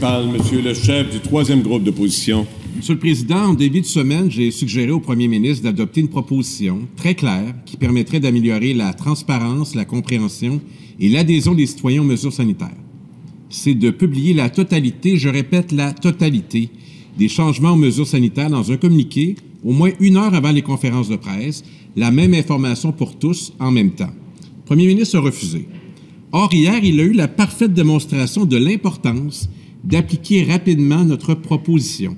Parle, Monsieur le chef du troisième groupe d'opposition. Monsieur le Président, en début de semaine, j'ai suggéré au premier ministre d'adopter une proposition très claire qui permettrait d'améliorer la transparence, la compréhension et l'adhésion des citoyens aux mesures sanitaires. C'est de publier la totalité, je répète, la totalité des changements aux mesures sanitaires dans un communiqué, au moins 1 heure avant les conférences de presse, la même information pour tous en même temps. Le premier ministre a refusé. Or, hier, il a eu la parfaite démonstration de l'importance d'appliquer rapidement notre proposition.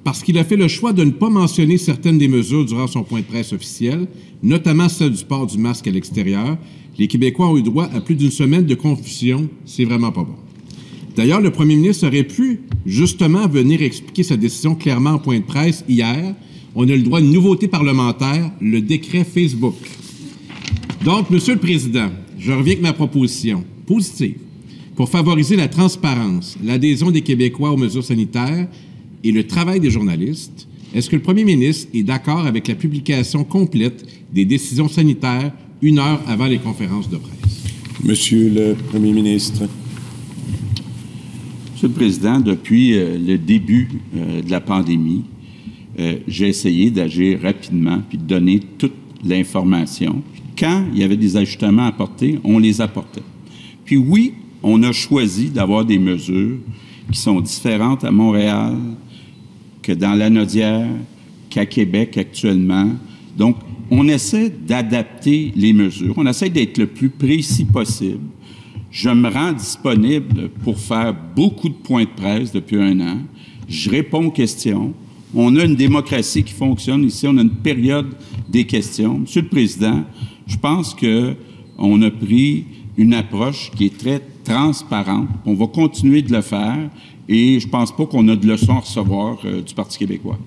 Parce qu'il a fait le choix de ne pas mentionner certaines des mesures durant son point de presse officiel, notamment celle du port du masque à l'extérieur, les Québécois ont eu droit à plus d'1 semaine de confusion. C'est vraiment pas bon. D'ailleurs, le premier ministre aurait pu justement venir expliquer sa décision clairement en point de presse hier. On a le droit à une nouveauté parlementaire, le décret Facebook. Donc, Monsieur le Président, je reviens avec ma proposition positive pour favoriser la transparence, l'adhésion des Québécois aux mesures sanitaires et le travail des journalistes. Est-ce que le premier ministre est d'accord avec la publication complète des décisions sanitaires 1 heure avant les conférences de presse? Monsieur le premier ministre. Monsieur le Président, depuis le début de la pandémie, j'ai essayé d'agir rapidement puis de donner toute l'information. Quand il y avait des ajustements à apporter, on les apportait. Puis oui, on a choisi d'avoir des mesures qui sont différentes à Montréal que dans Lanaudière, qu'à Québec actuellement. Donc, on essaie d'adapter les mesures. On essaie d'être le plus précis possible. Je me rends disponible pour faire beaucoup de points de presse depuis 1 an. Je réponds aux questions. On a une démocratie qui fonctionne ici. On a une période des questions. Monsieur le Président, je pense qu'on a pris une approche qui est très transparente. On va continuer de le faire et je ne pense pas qu'on a de leçons à recevoir du Parti québécois.